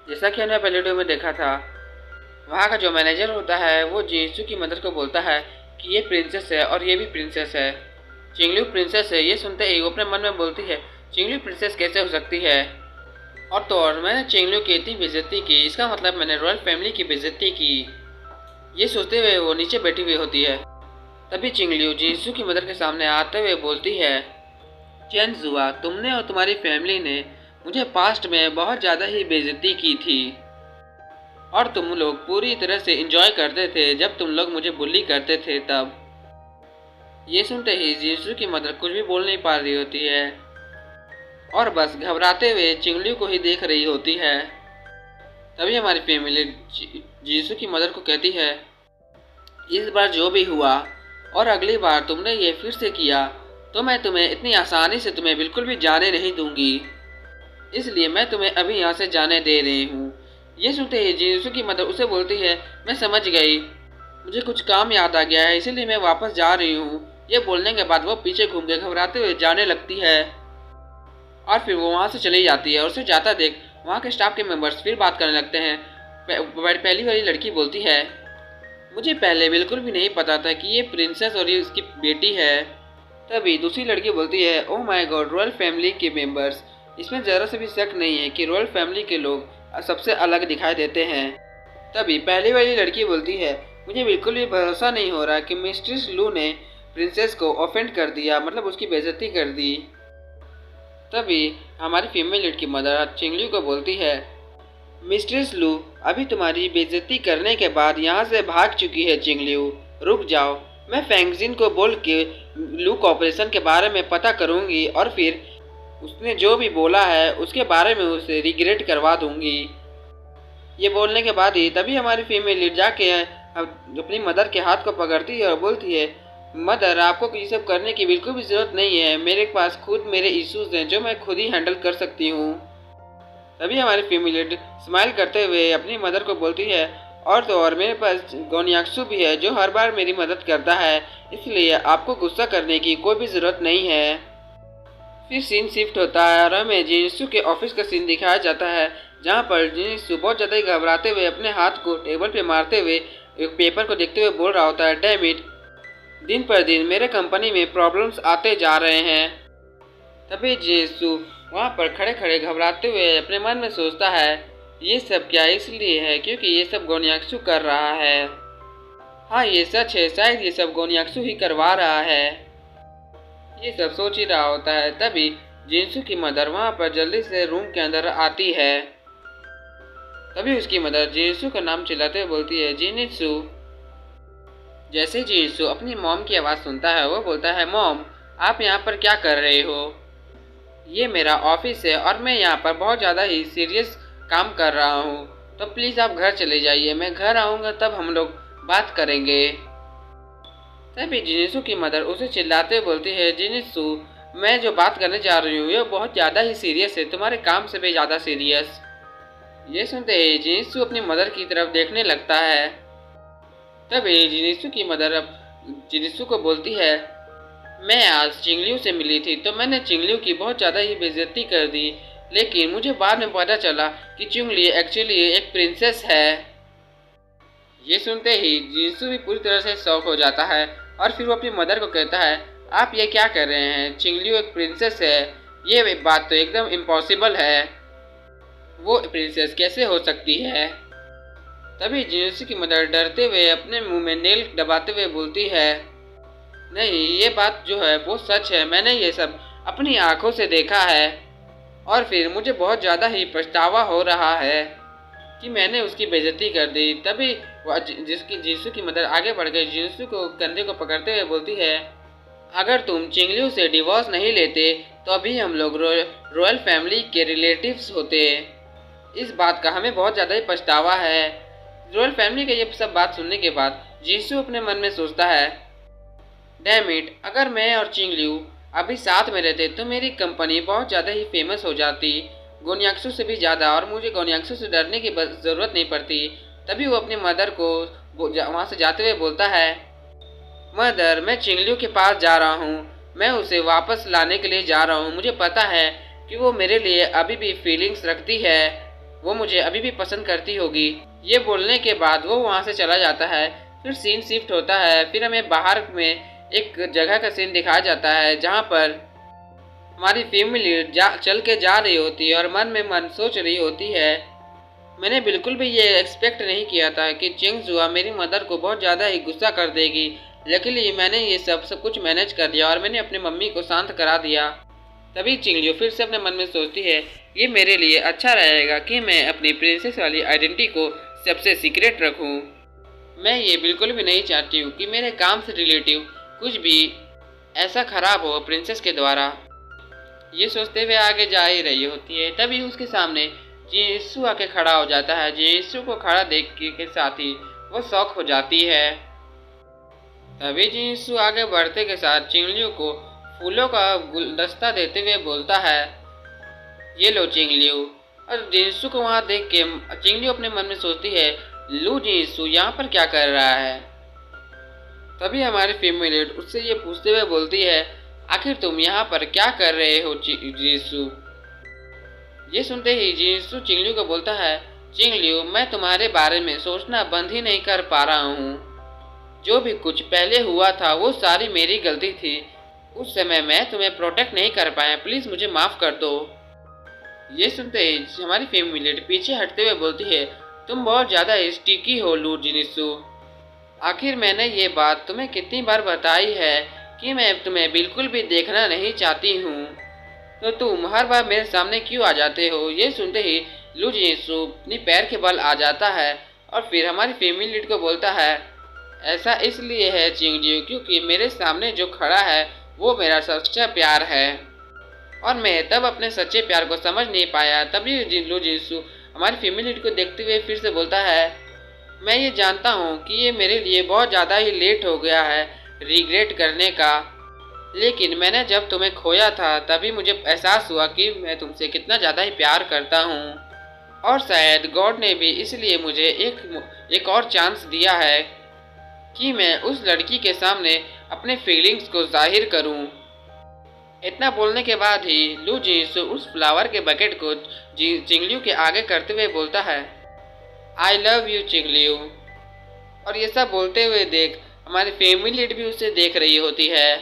जैसा कि हमने पहले वीडियो में देखा था, वहाँ का जो मैनेजर होता है वो जिनसू की मदर को बोलता है कि ये प्रिंसेस है और ये भी प्रिंसेस है। चिंगलिू प्रिंसेस है। ये सुनते ही वो अपने मन में बोलती है, चिंगलिू प्रिंसेस कैसे हो सकती है। और तो और मैंने चिंगलिू की इतनी बेइज्जती की, इसका मतलब मैंने रॉयल फैमिली की बेइज्जती की। ये सोचते हुए वो नीचे बैठी हुई होती है। तभी चिंगलिू जिनसू की मदर के सामने आते हुए बोलती है, चेंजुआ, तुमने और तुम्हारी फैमिली ने मुझे पास्ट में बहुत ज़्यादा ही बेइज्जती की थी और तुम लोग पूरी तरह से इंजॉय करते थे जब तुम लोग मुझे बुली करते थे तब। ये सुनते ही जिनसू की मदर कुछ भी बोल नहीं पा रही होती है और बस घबराते हुए चिंगलिू को ही देख रही होती है। तभी हमारी फैमिली जिनसू की मदर को कहती है, इस बार जो भी हुआ और अगली बार तुमने ये फिर से किया तो मैं तुम्हें इतनी आसानी से तुम्हें बिल्कुल भी जाने नहीं दूंगी, इसलिए मैं तुम्हें अभी यहाँ से जाने दे रही हूँ। ये सुनते ही जिनसू की मदर उसे बोलती है, मैं समझ गई, मुझे कुछ काम याद आ गया है इसीलिए मैं वापस जा रही हूँ। ये बोलने के बाद वो पीछे घूम के घबराते हुए जाने लगती है और फिर वो वहाँ से चली जाती है। और उसे जाता देख वहाँ के स्टाफ के मेंबर्स फिर बात करने लगते हैं। पहली वाली लड़की बोलती है, मुझे पहले बिल्कुल भी नहीं पता था कि ये प्रिंसेस और ये उसकी बेटी है। तभी दूसरी लड़की बोलती है, oh my God, royal family के मेंबर्स, इसमें ज़रा से भी शक नहीं है कि रॉयल फैमिली के लोग सबसे अलग दिखाई देते हैं। तभी पहली वाली लड़की बोलती है, मुझे बिल्कुल भी भरोसा नहीं हो रहा कि मिस्ट्रेस लू ने प्रिंसेस को ऑफेंड कर दिया, मतलब उसकी बेइज्जती कर दी। तभी हमारी फीमेल लीड की मदर चिंगलिू को बोलती है, मिस्ट्रेस लू अभी तुम्हारी बेइज्जती करने के बाद यहाँ से भाग चुकी है। चिंगलिू रुक जाओ, मैं फैंगजिन को बोल के लू कॉर्पोरेशन के बारे में पता करूँगी और फिर उसने जो भी बोला है उसके बारे में उसे रिग्रेट करवा दूँगी। ये बोलने के बाद ही तभी हमारी फीमेल लीड जाके अपनी मदर के हाथ को पकड़ती है और बोलती है, मदर आपको ये सब करने की बिल्कुल भी ज़रूरत नहीं है, मेरे पास खुद मेरे इश्यूज़ हैं जो मैं खुद ही हैंडल कर सकती हूँ। तभी हमारी फीमेल लीड स्माइल करते हुए अपनी मदर को बोलती है, और तो और मेरे पास गोनियाक्सू भी है जो हर बार मेरी मदद करता है, इसलिए आपको गुस्सा करने की कोई भी ज़रूरत नहीं है। फिर सीन शिफ्ट होता है और हमें जिनसू के ऑफिस का सीन दिखाया जाता है, जहाँ पर जिनसू बहुत ज़्यादा घबराते हुए अपने हाथ को टेबल पे मारते हुए एक पेपर को देखते हुए बोल रहा होता है, डैम इट, दिन पर दिन मेरे कंपनी में प्रॉब्लम्स आते जा रहे हैं। तभी जिनसू वहाँ पर खड़े खड़े घबराते हुए अपने मन में सोचता है, ये सब क्या इसलिए है क्योंकि ये सब गोनियाक्सू कर रहा है। हाँ ये सच है, शायद ये सब गोनियाक्सू ही करवा रहा है। ये सब सोच ही रहा होता है। तभी जिनसू की मदर वहाँ पर जल्दी से रूम के अंदर आती है। तभी उसकी मदर जिनसू का नाम चिल्लाते हुए बोलती है, जिनसू। जैसे जिनसू अपनी मॉम की आवाज़ सुनता है वो बोलता है, मॉम आप यहाँ पर क्या कर रहे हो? ये मेरा ऑफिस है और मैं यहाँ पर बहुत ज़्यादा ही सीरियस काम कर रहा हूँ, तो प्लीज़ आप घर चले जाइए, मैं घर आऊँगा तब हम लोग बात करेंगे। तभी जिनसू की मदर उसे चिल्लाते हुए बोलती है, जिनसू मैं जो बात करने जा रही हूँ ये बहुत ज़्यादा ही सीरियस है, तुम्हारे काम से भी ज़्यादा सीरियस। ये सुनते ही जिनसू अपनी मदर की तरफ देखने लगता है। तभी जिनसू की मदर अब जिनसू को बोलती है, मैं आज चिंगलिू से मिली थी तो मैंने चिंगलिू की बहुत ज़्यादा ही बेइज्जती कर दी, लेकिन मुझे बाद में पता चला कि चिंगली एक्चुअली एक प्रिंसेस है। ये सुनते ही जिनसू भी पूरी तरह से शॉक हो जाता है और फिर वो अपनी मदर को कहता है, आप ये क्या कर रहे हैं, चिंगलिू एक प्रिंसेस है, ये बात तो एकदम इम्पॉसिबल है, वो प्रिंसेस कैसे हो सकती है। तभी जिनसू की मदर डरते हुए अपने मुंह में नेल दबाते हुए बोलती है, नहीं ये बात जो है वो सच है, मैंने ये सब अपनी आंखों से देखा है और फिर मुझे बहुत ज़्यादा ही पछतावा हो रहा है कि मैंने उसकी बेइज्जती कर दी। तभी जिनसू की मदर आगे बढ़ गई जिनसू को कंधे को पकड़ते हुए बोलती है, अगर तुम चिंगलिू से डिवोर्स नहीं लेते तो अभी हम लोग रॉयल फैमिली के रिलेटिव्स होते। इस बात का हमें बहुत ज़्यादा ही पछतावा है। रॉयल फैमिली का ये सब बात सुनने के बाद जिनसू अपने मन में सोचता है, डैम इट, अगर मैं और चिंगलिू अभी साथ में रहते तो मेरी कंपनी बहुत ज़्यादा ही फेमस हो जाती, गोनियाक्सू से भी ज़्यादा, और मुझे गोनियाक्सू से डरने की ज़रूरत नहीं पड़ती। तभी वो अपनी मदर को वहाँ से जाते हुए बोलता है, मदर मैं चिंगलिू के पास जा रहा हूँ, मैं उसे वापस लाने के लिए जा रहा हूँ, मुझे पता है कि वो मेरे लिए अभी भी फीलिंग्स रखती है वो मुझे अभी भी पसंद करती होगी। ये बोलने के बाद वो वहाँ से चला जाता है। फिर सीन शिफ्ट होता है। फिर हमें बाहर में एक जगह का सीन दिखाया जाता है जहाँ पर हमारी फैमिली चल के जा रही होती है और मन में मन सोच रही होती है, मैंने बिल्कुल भी ये एक्सपेक्ट नहीं किया था कि चिंगजुआ मेरी मदर को बहुत ज़्यादा ही गुस्सा कर देगी। लकीली मैंने ये सब कुछ मैनेज कर दिया और मैंने अपनी मम्मी को शांत करा दिया। तभी चिंगलियो फिर से अपने मन में सोचती है, ये मेरे लिए अच्छा रहेगा कि मैं अपनी प्रिंसेस वाली आइडेंटिटी को सबसे सीक्रेट रखूं। मैं ये बिल्कुल भी नहीं चाहती हूँ कि मेरे काम से रिलेटिव कुछ भी ऐसा खराब हो प्रिंसेस के द्वारा। ये सोचते हुए आगे जा ही रही होती है। तभी उसके सामने जीसू आके खड़ा हो जाता है। जीसू को खड़ा देख के साथ ही वो शॉक हो जाती है। तभी जीसू आगे बढ़ते के साथ चिंगलियो को फूलों का गुलदस्ता देते हुए बोलता है, ये लो चिंगलियो। और जीसू को वहाँ देख के चिंगलियो अपने मन में सोचती है, लू जीसू यहाँ पर क्या कर रहा है। तभी हमारी फीमेल उससे ये पूछते हुए बोलती है, आखिर तुम यहाँ पर क्या कर रहे हो जीसू। ये सुनते ही जीसू चिंगलियो को बोलता है, चिंगलियो मैं तुम्हारे बारे में सोचना बंद ही नहीं कर पा रहा हूँ। जो भी कुछ पहले हुआ था वो सारी मेरी गलती थी। उस समय मैं तुम्हें प्रोटेक्ट नहीं कर पाया, प्लीज़ मुझे माफ़ कर दो। ये सुनते ही हमारी फैमिली पीछे हटते हुए बोलती है, तुम बहुत ज़्यादा स्टिकी हो लू जीसू। आखिर मैंने ये बात तुम्हें कितनी बार बताई है कि मैं तुम्हें बिल्कुल भी देखना नहीं चाहती हूँ, तो तुम हर बार मेरे सामने क्यों आ जाते हो। ये सुनते ही लू जीसू अपनी पैर के बल आ जाता है और फिर हमारी फैमिली को बोलता है, ऐसा इसलिए है चिंगजियो क्योंकि मेरे सामने जो खड़ा है वो मेरा सच्चा प्यार है और मैं तब अपने सच्चे प्यार को समझ नहीं पाया। तभी लू जीसू हमारी फैमिली को देखते हुए फिर से बोलता है, मैं ये जानता हूँ कि ये मेरे लिए बहुत ज़्यादा ही लेट हो गया है रिग्रेट करने का, लेकिन मैंने जब तुम्हें खोया था तभी मुझे एहसास हुआ कि मैं तुमसे कितना ज़्यादा ही प्यार करता हूँ और शायद गॉड ने भी इसलिए मुझे एक और चांस दिया है कि मैं उस लड़की के सामने अपने फीलिंग्स को जाहिर करूं। इतना बोलने के बाद ही लू जीसू उस फ्लावर के बकेट को चिंगलियो के आगे करते हुए बोलता है, आई लव यू चिंगलियो। और ये सब बोलते हुए देख हमारी फैमिली भी उसे देख रही होती है।